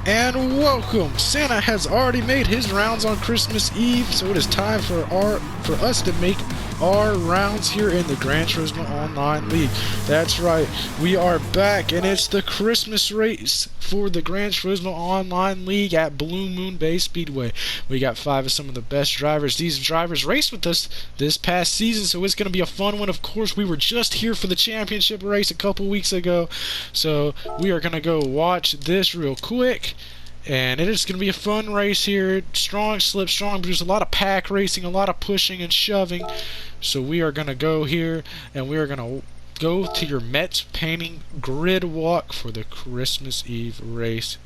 And welcome! Santa has already made his rounds on Christmas Eve, so it is time for us to make our rounds here in the Gran Turismo Online League. That's right, we are back, and it's the Christmas race for the Gran Turismo Online League at Blue Moon Bay Speedway. We got 5 of some of the best drivers. These drivers raced with us this past season, so it's going to be a fun one. Of course, we were just here for the championship race a couple weeks ago, so we are going to go watch this real quick. And it is going to be a fun race here. Strong slip, strong boost, a lot of pack racing, a lot of pushing and shoving. So we are going to go here, and we are going to go to your Mets painting grid walk for the Christmas Eve race.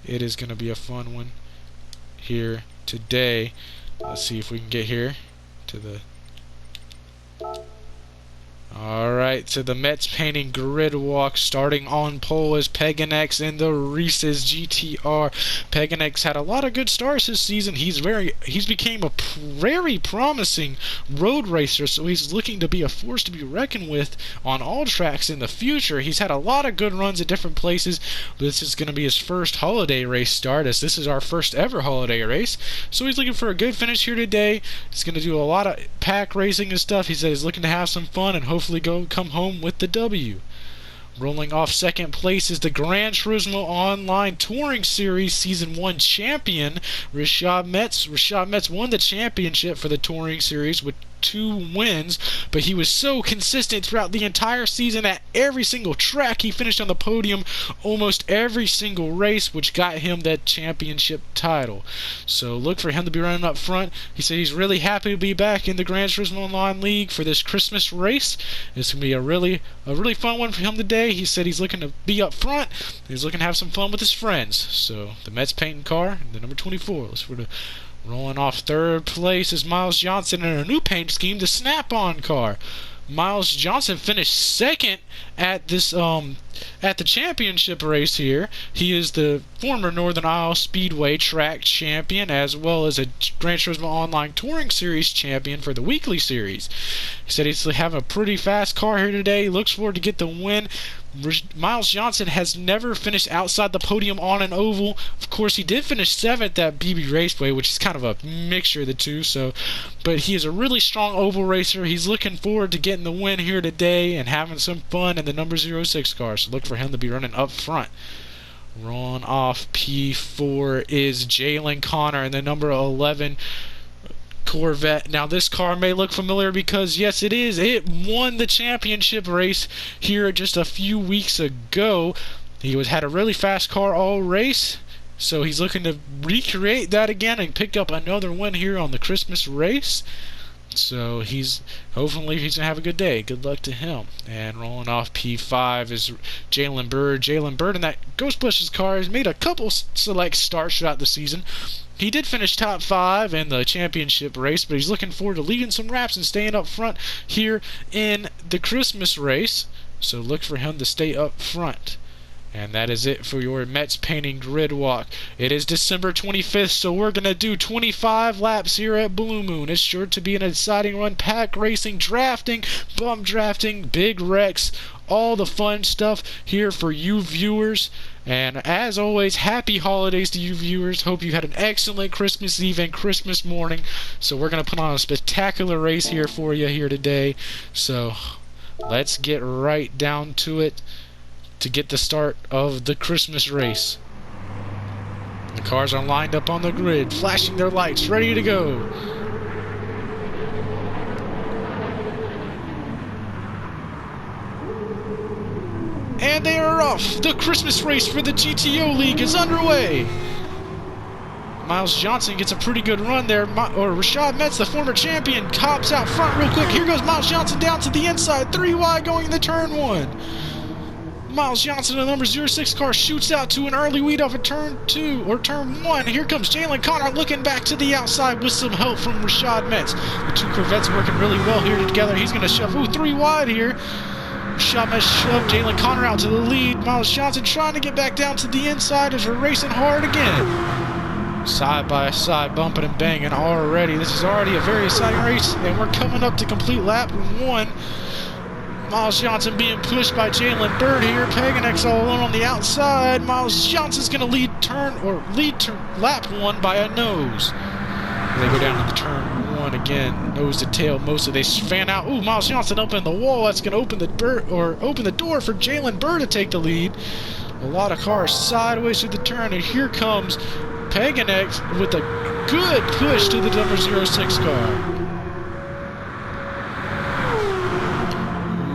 It is going to be a fun one here today. Let's see if we can get here to the... Alright, so the Mets painting grid walk. Starting on pole is Peganex in the Reese's GTR. Peganex had a lot of good starts this season. He's became a very promising road racer, so he's looking to be a force to be reckoned with on all tracks in the future. He's had a lot of good runs at different places. This is going to be his first holiday race start, as this is our first ever holiday race. So he's looking for a good finish here today. He's going to do a lot of pack racing and stuff. He said he's looking to have some fun and hopefully come home with the W. Rolling off second place is the Gran Turismo Online Touring Series Season 1 champion, Rashad Metz. Rashad Metz won the championship for the Touring Series with 2 wins, but he was so consistent throughout the entire season at every single track. He finished on the podium almost every single race, which got him that championship title. So look for him to be running up front. He said he's really happy to be back in the Gran Turismo Online League for this Christmas race. It's going to be a really fun one for him today. He said he's looking to be up front. He's looking to have some fun with his friends. So the Mets painting car, the number 24. Let's for the rolling off third place is Miles Johnson in a new paint scheme, the Snap-on car. Miles Johnson finished second at this at the championship race here. He is the former Northern Isle Speedway track champion, as well as a Gran Turismo Online Touring Series champion for the weekly series. He said he's having a pretty fast car here today. He looks forward to get the win. Miles Johnson has never finished outside the podium on an oval. Of course, he did finish 7th at BB Raceway, which is kind of a mixture of the two. But he is a really strong oval racer. He's looking forward to getting the win here today and having some fun in the number 06 car. So look for him to be running up front. Rolling off P4 is Jalen Connor in the number 11 Corvette. Now this car may look familiar because yes it is. It won the championship race here just a few weeks ago. He had a really fast car all race, so he's looking to recreate that again and pick up another win here on the Christmas race. So hopefully he's gonna have a good day. Good luck to him. And rolling off P5 is Jalen Bird. Jalen Bird in that Ghostbusters car has made a couple select starts throughout the season. He did finish top 5 in the championship race, but he's looking forward to leading some laps and staying up front here in the Christmas race. So look for him to stay up front. And that is it for your Mets painting grid walk. It is December 25th, so we're going to do 25 laps here at Blue Moon. It's sure to be an exciting run. Pack racing, drafting, bump drafting, big wrecks, all the fun stuff here for you viewers. And as always, happy holidays to you viewers. Hope you had an excellent Christmas Eve and Christmas morning. So we're going to put on a spectacular race here for you here today. So let's get right down to it to get the start of the Christmas race. The cars are lined up on the grid, flashing their lights, ready to go. And they are off! The Christmas race for the GTO League is underway! Miles Johnson gets a pretty good run there. Rashad Metz, the former champion, hops out front real quick. Here goes Miles Johnson down to the inside. 3 wide going into turn 1. Miles Johnson, the number 06 car, shoots out to an early lead off of turn 2 or turn 1. Here comes Jalen Connor looking back to the outside with some help from Rashad Metz. The 2 Corvettes working really well here together. He's going to shove 3 wide here. Rashad Metz shoved Jalen Connor out to the lead. Miles Johnson trying to get back down to the inside as we're racing hard again. Side by side, bumping and banging already. This is already a very exciting race, and we're coming up to complete lap 1. Miles Johnson being pushed by Jalen Bird here. Peganex all alone on the outside. Miles Johnson's going to lead lap 1 by a nose. They go down to the turn 1 again, nose to tail mostly. They fan out. Ooh, Miles Johnson up in the wall. That's going to open the door for Jalen Bird to take the lead. A lot of cars sideways through the turn, and here comes Peganex with a good push to the number 06 car.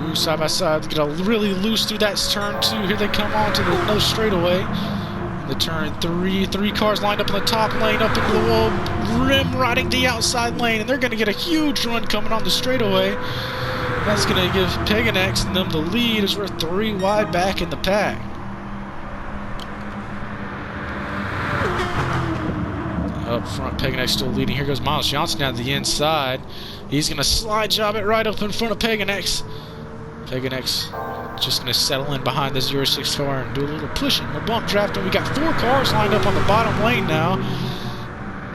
Ooh, side by side, going to really loose through that turn 2. Here they come on to the no straightaway. The turn 3 cars lined up in the top lane, up into the wall, rim riding the outside lane, and they're going to get a huge run coming on the straightaway. That's going to give Peganex and them the lead as we're 3 wide back in the pack. Up front, Peganex still leading. Here goes Miles Johnson down to the inside. He's going to slide job it right up in front of Peganex. Peganex just going to settle in behind the 06 car and do a little pushing, a bump draft, and we got 4 cars lined up on the bottom lane now.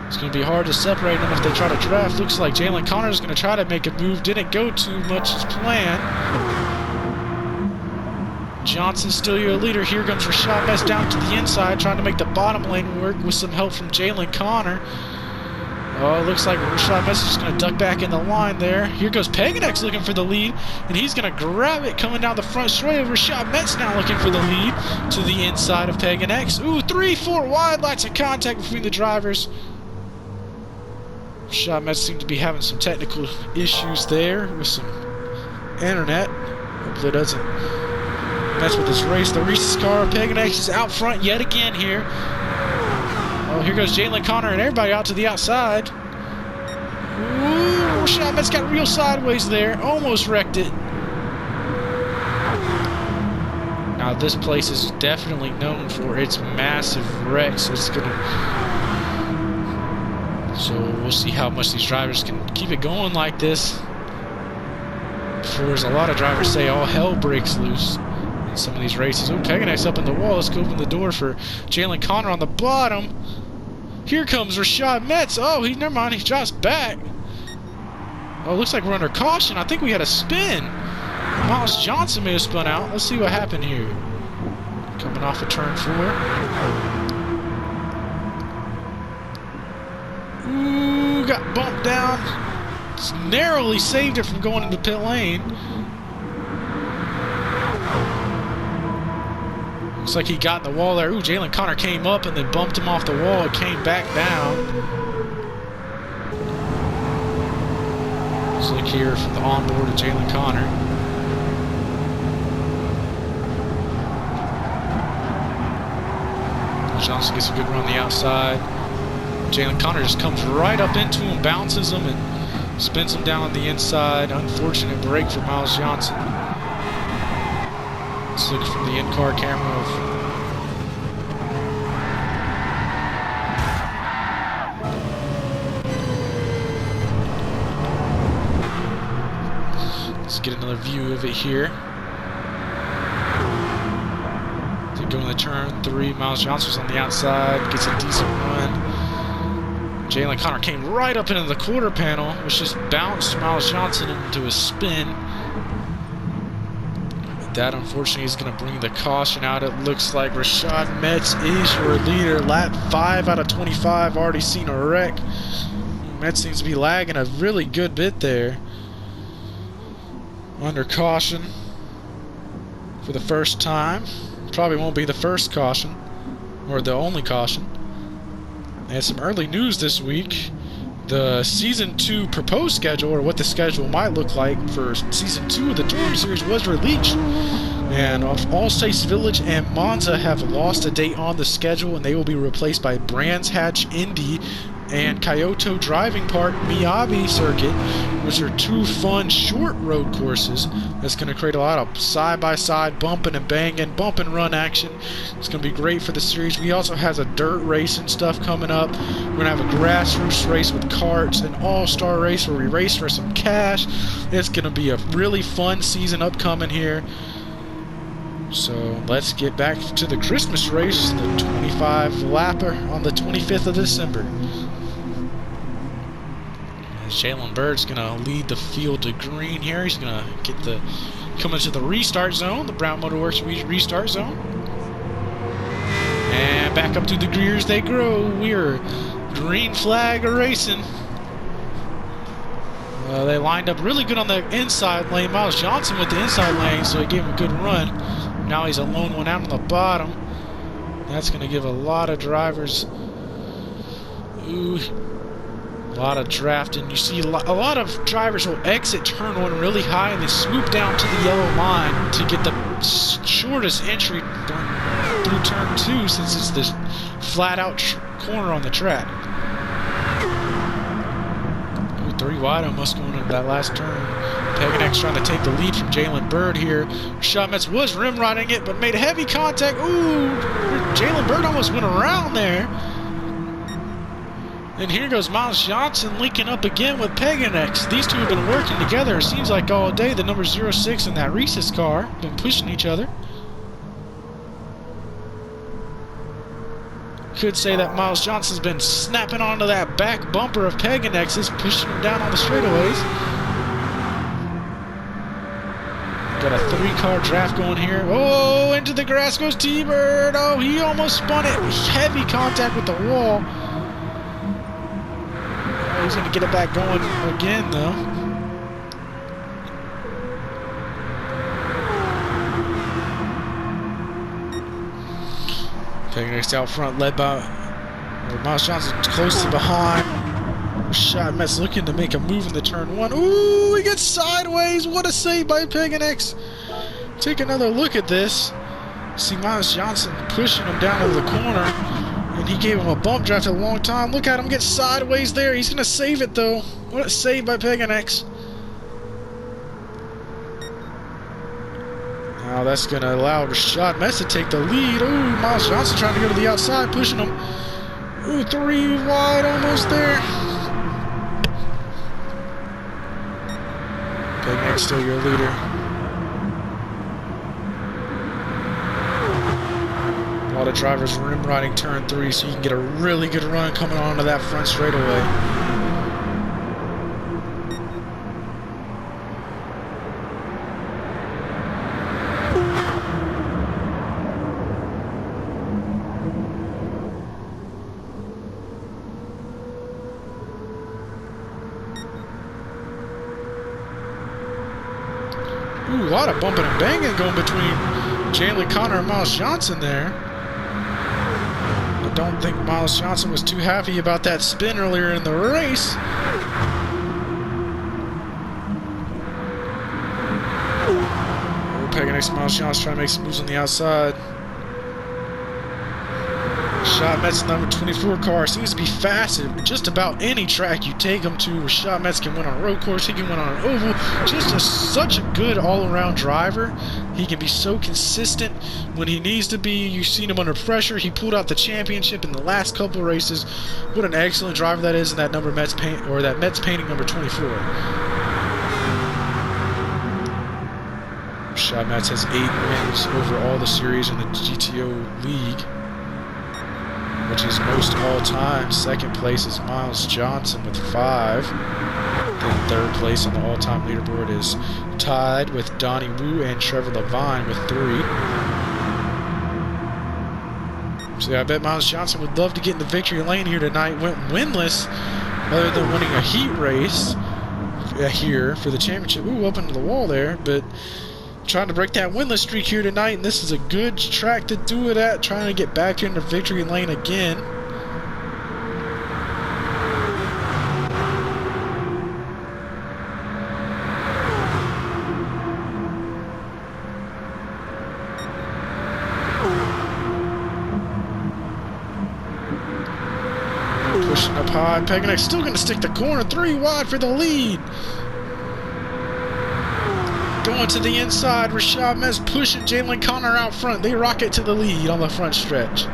It's going to be hard to separate them if they try to draft. Looks like Jalen Connor is going to try to make a move. Didn't go too much as planned. Johnson still your leader. Here comes Rashad Metz down to the inside, trying to make the bottom lane work with some help from Jalen Connor. Oh, it looks like Rashad Metz is just going to duck back in the line there. Here goes Peganex looking for the lead, and he's going to grab it coming down the front straight. Rashad Metz now looking for the lead to the inside of Peganex. Ooh, 3-4 wide, lots of contact between the drivers. Rashad Metz seemed to be having some technical issues there with some internet. Hopefully it doesn't mess with his race. The Reese's car, Peganex is out front yet again here. Oh, here goes Jalen Connor and everybody out to the outside. Ooh, Rashad Metz got real sideways there. Almost wrecked it. Now, this place is definitely known for its massive wrecks. So we'll see how much these drivers can keep it going like this. Before there's a lot of drivers say all hell breaks loose in some of these races. Oh, Peganex up in the wall. Let's go open the door for Jalen Connor on the bottom. Here comes Rashad Metz. Oh, never mind. He drops back. Oh, looks like we're under caution. I think we had a spin. Miles Johnson may have spun out. Let's see what happened here. Coming off of turn 4. Ooh, got bumped down. Just narrowly saved it from going into pit lane. Looks like he got in the wall there. Ooh, Jalen Connor came up and then bumped him off the wall. It came back down. Let's look here from the onboard of Jalen Connor. Johnson gets a good run on the outside. Jalen Connor just comes right up into him, bounces him, and spins him down on the inside. Unfortunate break for Miles Johnson. Let's look from the in-car camera of let's get another view of it here. They go in the turn 3. Miles Johnson was on the outside, gets a decent run. Jalen Connor came right up into the quarter panel, which just bounced Miles Johnson into a spin. That unfortunately is going to bring the caution out. It looks like Rashad Metz is your leader. Lap 5 out of 25. Already seen a wreck. Metz seems to be lagging a really good bit there. Under caution for the first time. Probably won't be the first caution or the only caution. And some early news this week. The Season 2 proposed schedule, or what the schedule might look like for Season 2 of the Touring Series, was released. And Allstate's Village and Monza have lost a date on the schedule, and they will be replaced by Brands Hatch Indy and Kyoto Driving Park Miyabi Circuit, which are 2 fun short road courses that's going to create a lot of side-by-side bumping and banging, bump and run action. It's going to be great for the series. We also have a dirt race and stuff coming up. We're going to have a grassroots race with karts, an all-star race where we race for some cash. It's going to be a really fun season upcoming here. So let's get back to the Christmas race, the 25 lapper on the 25th of December. Jalen Bird's going to lead the field to green here. He's going to get the Coming to the restart zone, the Brown Motorworks restart zone. And back up to the gears they grow. We're green flag racing. They lined up really good on the inside lane. Miles Johnson with the inside lane, so he gave him a good run. Now he's a lone one out on the bottom. That's going to give a lot of drivers a lot of drafting. You see a lot of drivers will exit turn one really high and then swoop down to the yellow line to get the shortest entry through turn two, since it's this flat out corner on the track. Three wide almost going into that last turn. Peganex trying to take the lead from Jalen Bird here. Rashad Metz was rim riding it, but made heavy contact. Ooh, Jalen Bird almost went around there. And here goes Miles Johnson linking up again with Peganex. These two have been working together, it seems like all day. The number 06 and that Reese's car been pushing each other. Could say that Miles Johnson's been snapping onto that back bumper of Peganex's, pushing him down on the straightaways. Got a 3-car draft going here. Oh, into the grass goes T-Bird. Oh, he almost spun it. Heavy contact with the wall. Oh, he's going to get it back going again, though. Peganex out front, led by Miles Johnson close to behind. Rashad Metz looking to make a move in the turn one. Ooh, he gets sideways. What a save by Peganex. Take another look at this. See Miles Johnson pushing him down to the corner, and he gave him a bump draft a long time. Look at him get sideways there. He's going to save it, though. What a save by Peganex. Now that's going to allow Rashad Metz to take the lead. Ooh, Miles Johnson trying to go to the outside, pushing him. Ooh, 3 wide, almost there. Peganex still your leader. A lot of drivers rim riding turn 3, so you can get a really good run coming onto that front straightaway. Ooh, a lot of bumping and banging going between Jalen Connor and Miles Johnson there. I don't think Miles Johnson was too happy about that spin earlier in the race. Oh, Peganex, Miles Johnson trying to make some moves on the outside. Rashad Metz, number 24 car, seems to be fast at just about any track you take him to. Rashad Metz can win on a road course, he can win on an oval. Just such a good all-around driver. He can be so consistent when he needs to be. You've seen him under pressure. He pulled out the championship in the last couple races. What an excellent driver that is, and that number Metz paint, or that Metz painting number 24. Rashad Metz has 8 wins over all the series in the GTO league, which is most all-time. Second place is Miles Johnson with 5. Then third place on the all-time leaderboard is tied with Donnie Wu and Trevor Levine with 3. So yeah, I bet Miles Johnson would love to get in the victory lane here tonight. Went winless other than winning a heat race here for the championship. Ooh, up into the wall there, but trying to break that winless streak here tonight, and this is a good track to do it at, trying to get back into victory lane again. Pushing up high, Peganex still going to stick the corner, 3 wide for the lead. Going to the inside, Rashad Metz pushing Jalen Connor out front. They rocket to the lead on the front stretch.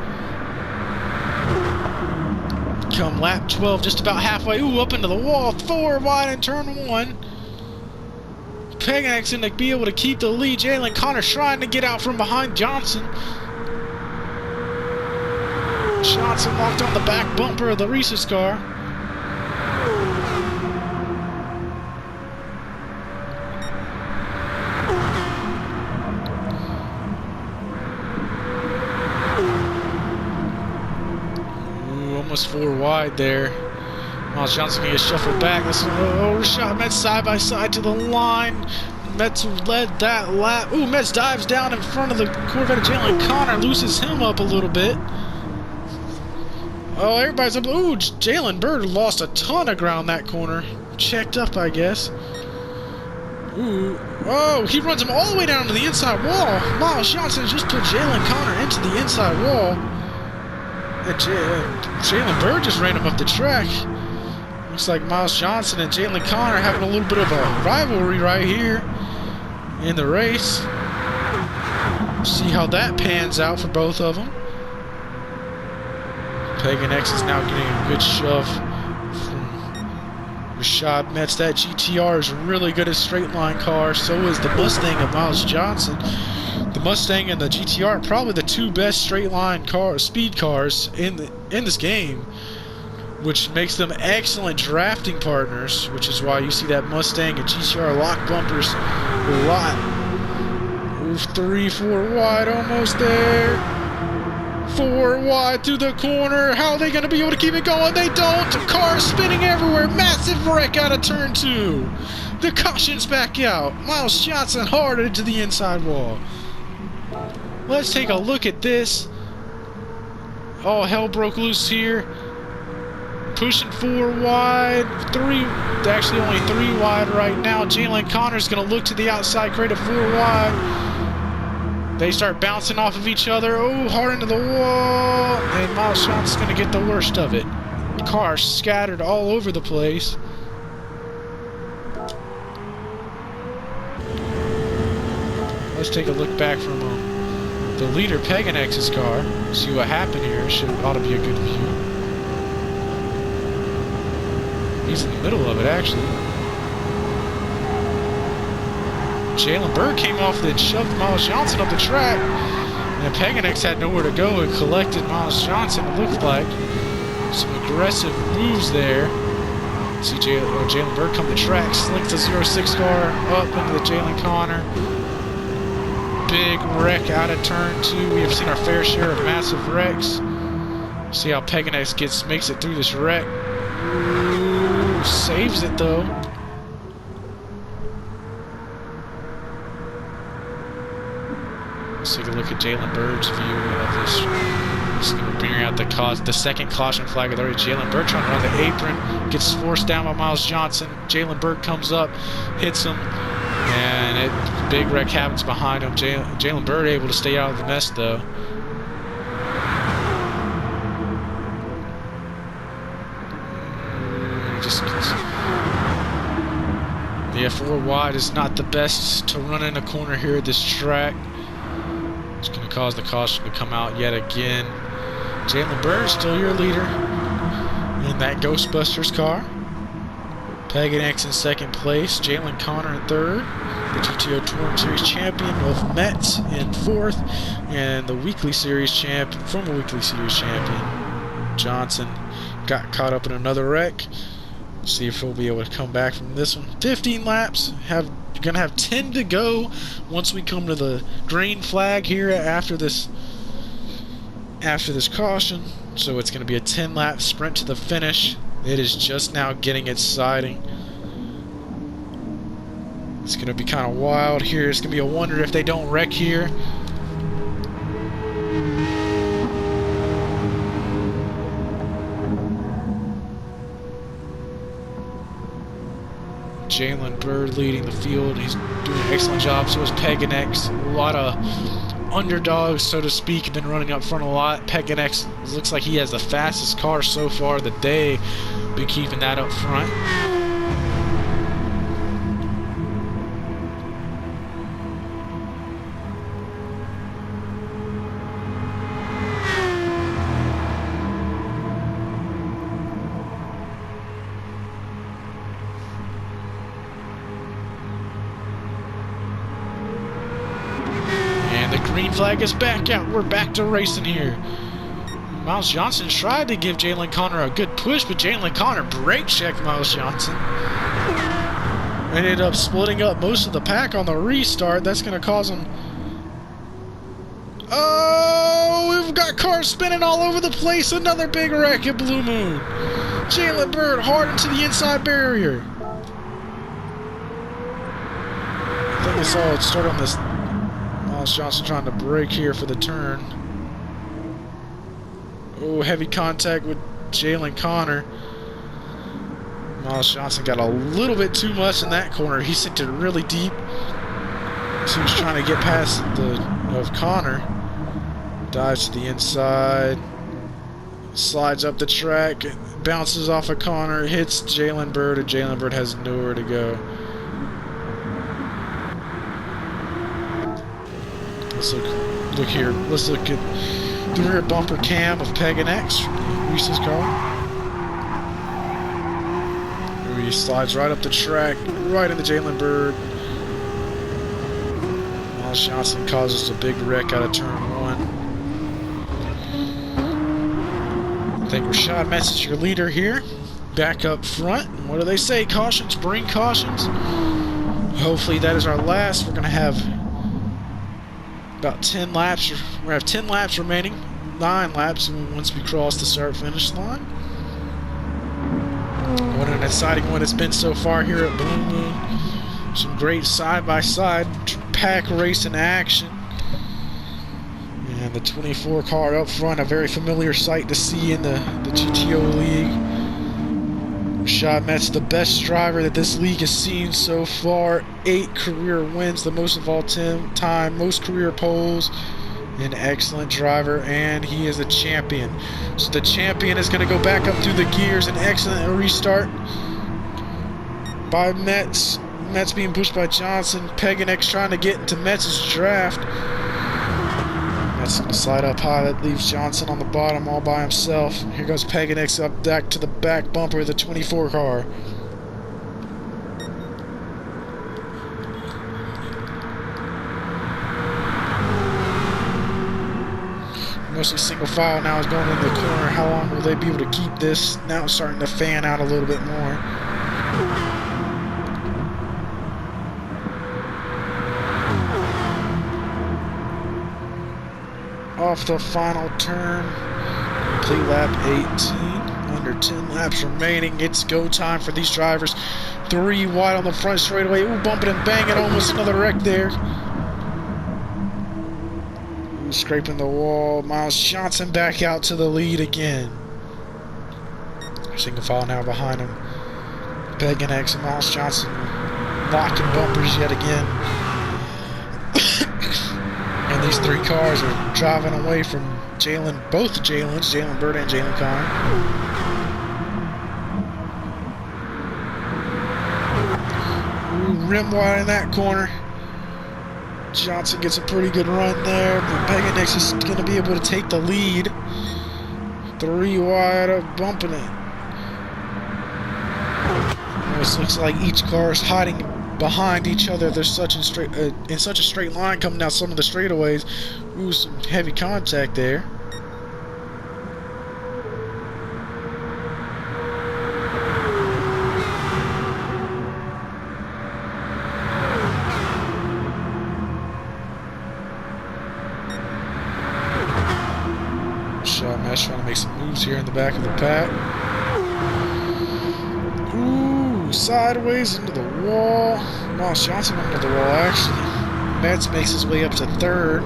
Come lap 12, just about halfway. Ooh, up into the wall, 4 wide in turn 1. Peganex going to be able to keep the lead. Jalen Connor trying to get out from behind Johnson. Johnson locked on the back bumper of the Reese's car. almost 4 wide there. Miles Johnson gonna get shuffled back. That's an overshot. Metz side by side to the line. Metz led that lap. Ooh, Metz dives down in front of the Corvette of Jalen Connor, looses him up a little bit. Oh, everybody's up. Ooh, Jalen Bird lost a ton of ground that corner. Checked up, I guess. Ooh. Oh, he runs him all the way down to the inside wall. Miles Johnson just put Jalen Connor into the inside wall. And Jalen Bird just ran him up the track. Looks like Miles Johnson and Jalen Connor having a little bit of a rivalry right here in the race. See how that pans out for both of them. Pagan X is now getting a good shove from Rashad Metz. That GTR is really good at straight line cars. So is the Mustang of Miles Johnson. The Mustang and the GTR are probably the 2 best straight line speed cars in this game, which makes them excellent drafting partners, which is why you see that Mustang and GTR lock bumpers a lot. Move 3, 4 wide, almost there. 4 wide through the corner. How are they going to be able to keep it going? They don't. The car's spinning everywhere. Massive wreck out of turn 2. The caution's back out. Miles Johnson hard into the inside wall. Let's take a look at this. All hell broke loose here. Pushing 4 wide, 3, actually only 3 wide right now. Jalen Connor's going to look to the outside, create a 4 wide. They start bouncing off of each other. Oh, hard into the wall. And Miles Johnson's going to get the worst of it. Cars scattered all over the place. Let's take a look back from the leader, Pagan X's car. See what happened here. Ought to be a good view. He's in the middle of it, actually. Jalen Bird came off and shoved Miles Johnson up the track. And Pagan X had nowhere to go and collected Miles Johnson, it looked like. Some aggressive moves there. See Jalen Bird come to the track, slinks the 06 car up into the Jalen Connor. Big wreck out of turn 2. We have seen our fair share of massive wrecks. See how Pagan X makes it through this wreck. Ooh, saves it though. Let's take a look at Jalen Bird's view of this. Just going to bring out the second caution flag. Already Jalen Bird trying to run the apron, gets forced down by Miles Johnson. Jalen Bird comes up, hits him, and big wreck happens behind him. Jalen Bird able to stay out of the mess though. Yeah, 4 wide is not the best to run in a corner here at this track. It's going to cause the caution to come out yet again. Jalen Bird still your leader in that Ghostbusters car. Pagan X in second place. Jalen Connor in third. The GTO Touring Series champion of Metz in fourth. And the Weekly Series champion, former Weekly Series champion, Johnson, got caught up in another wreck. See if he'll be able to come back from this one. 15 laps. Gonna have 10 to go once we come to the green flag here after this caution. So it's gonna be a 10-lap sprint to the finish. It is just now getting exciting. It's gonna be kind of wild here. It's gonna be a wonder if they don't wreck here. Jalen Bird leading the field. He's doing an excellent job. So is Pagan X. A lot of underdogs, so to speak, have been running up front a lot. Pagan X looks like he has the fastest car so far of the day. Been keeping that up front. Green flag is back out. We're back to racing here. Miles Johnson tried to give Jalen Connor a good push, but Jalen Connor brake checked Miles Johnson. Ended up splitting up most of the pack on the restart. That's going to cause him Oh, we've got cars spinning all over the place. Another big wreck at Blue Moon. Jalen Bird hard into the inside barrier. I think I saw it start on this. Miles Johnson trying to brake here for the turn. Oh, heavy contact with Jalen Connor. Miles Johnson got a little bit too much in that corner. He sent it really deep. So he was trying to get past of Connor. Dives to the inside. Slides up the track. Bounces off of Connor. Hits Jalen Bird, and Jalen Bird has nowhere to go. Let's look here. Let's look at the rear bumper cam of Peganex, Reese's car. He slides right up the track, right into Jalen Bird. Miles Johnson causes a big wreck out of turn 1. I think Rashad Metz is your leader here. Back up front. What do they say? Cautions, bring cautions. Hopefully that is our last. We're going to have about 10 laps. We're going to have 10 laps remaining. 9 laps once we cross the start-finish line. What an exciting one it's been so far here at Blue Moon. Some great side-by-side pack racing action. And the 24 car up front, a very familiar sight to see in the GTO League. Rashad Metz, the best driver that this league has seen so far. 8 career wins, the most of all time, most career poles. An excellent driver, and he is a champion. So the champion is going to go back up through the gears. An excellent restart by Metz. Metz being pushed by Johnson. Peganex trying to get into Metz's draft. Metz going to slide up high. That leaves Johnson on the bottom all by himself. Here goes Peganex up back to the back bumper of the 24 car. Mostly single file now is going into the corner. How long will they be able to keep this? Now it's starting to fan out a little bit more. Off the final turn. Complete lap 18. Under 10 laps remaining. It's go time for these drivers. 3 wide on the front straightaway. Ooh, bumping and banging. Almost another wreck there. Scraping the wall. Miles Johnson back out to the lead again. Single file now behind him. Peganex and Miles Johnson locking bumpers yet again. And these 3 cars are driving away from both Jalen Bird and Jalen Connor. Ooh, rim wide in that corner. Johnson gets a pretty good run there, but Peganex is going to be able to take the lead. 3 wide up, bumping it. This looks like each car is hiding behind each other. They're in such a straight line coming down some of the straightaways. Ooh, some heavy contact there. Metz trying to make some moves here in the back of the pack. Ooh, sideways into the wall. Miles Johnson into the wall, actually. Metz makes his way up to 3rd.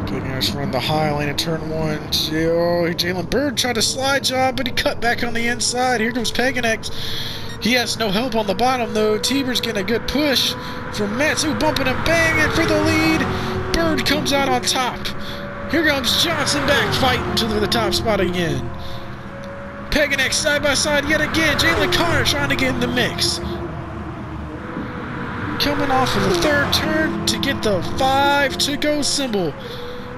Peganex run the high lane in turn 1. Jalen Bird tried to slide job, but he cut back on the inside. Here comes Peganex. He has no help on the bottom, though. Tieber's getting a good push from Metz, who bumping and banging for the lead. Bird comes out on top. Here comes Johnson back fighting to the top spot again. Peganex side by side yet again. Jalen Connor trying to get in the mix. Coming off of the 3rd turn to get the 5 to go symbol.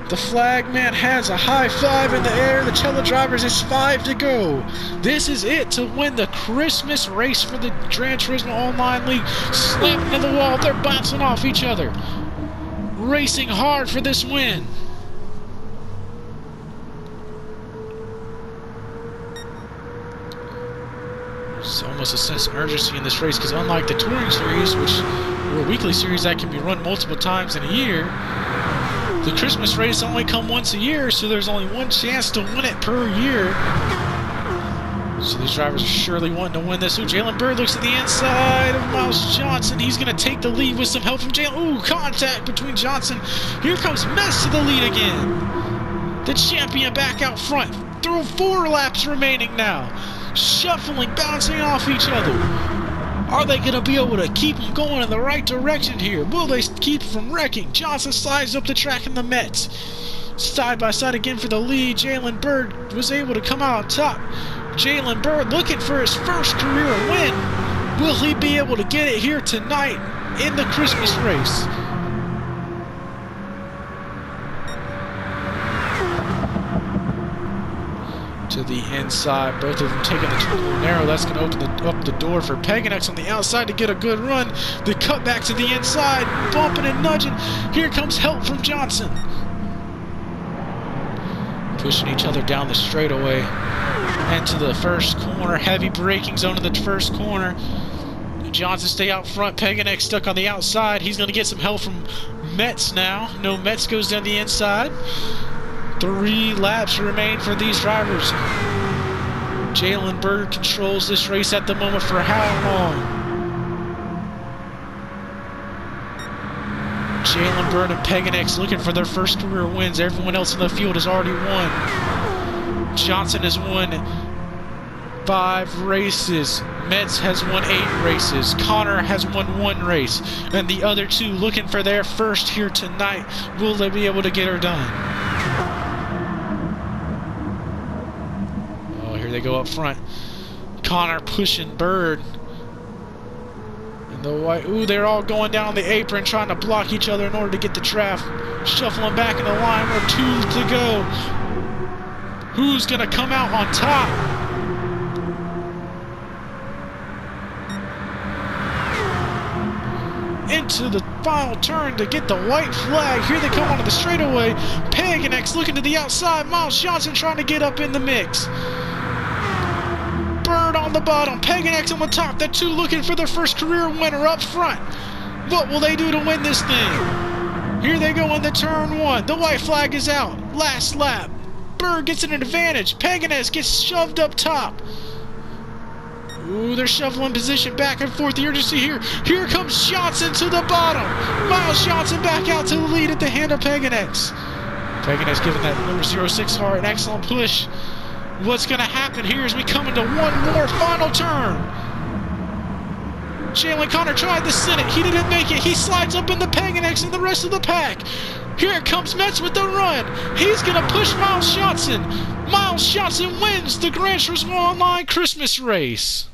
The flag man has a high 5 in the air. The Cello drivers is 5 to go. This is it to win the Christmas race for the Gran Turismo Online League. Slamming into the wall. They're bouncing off each other. Racing hard for this win. It's almost a sense of urgency in this race because unlike the touring series, which were a weekly series that can be run multiple times in a year, the Christmas race only come once a year, so there's only one chance to win it per year. So these drivers are surely wanting to win this. Ooh, Jalen Byrd looks to the inside of Miles Johnson. He's going to take the lead with some help from Jalen. Ooh, contact between Johnson. Here comes Metz to the lead again. The champion back out front. Through 4 laps remaining now. Shuffling, bouncing off each other. Are they going to be able to keep them going in the right direction here? Will they keep from wrecking? Johnson slides up the track in the Metz. Side by side again for the lead. Jalen Byrd was able to come out on top. Jalen Byrd looking for his first career win. Will he be able to get it here tonight in the Christmas race? To the inside, both of them taking the turn narrow. That's going to open up the door for Peganex on the outside to get a good run. The cut back to the inside, bumping and nudging. Here comes help from Johnson. Pushing each other down the straightaway. Into the first corner, heavy braking zone in the first corner. Johnson stay out front, Peganex stuck on the outside. He's going to get some help from Metz now. No, Metz goes down the inside. 3 laps remain for these drivers. Jalen Byrd controls this race at the moment for how long? Jalen Byrd and Peganex looking for their first career wins. Everyone else in the field has already won. Johnson has won 5 races. Metz has won 8 races. Connor has won 1 race. And the other 2 looking for their first here tonight. Will they be able to get her done? Oh, here they go up front. Connor pushing Byrd. And the white, ooh, they're all going down the apron trying to block each other in order to get the draft. Shuffling back in the line with 2 to go. Who's going to come out on top? Into the final turn to get the white flag. Here they come onto the straightaway. Peganex looking to the outside. Miles Johnson trying to get up in the mix. Byrd on the bottom. Peganex on the top. The 2 looking for their first career winner up front. What will they do to win this thing? Here they go into turn 1. The white flag is out. Last lap. Byrd gets an advantage. Peganex gets shoved up top. Ooh, they're shoveling position back and forth. The urgency here. Here comes Johnson to the bottom. Miles Johnson back out to the lead at the hand of Peganex. Peganex giving that number 06 car an excellent push. What's going to happen here as we come into one more final turn? Jalen Connor tried to sit it. He didn't make it. He slides up into Peganex and the rest of the pack. Here comes Metz with the run. He's going to push Miles Johnson. Miles Johnson wins the Gran Turismo Online Christmas race.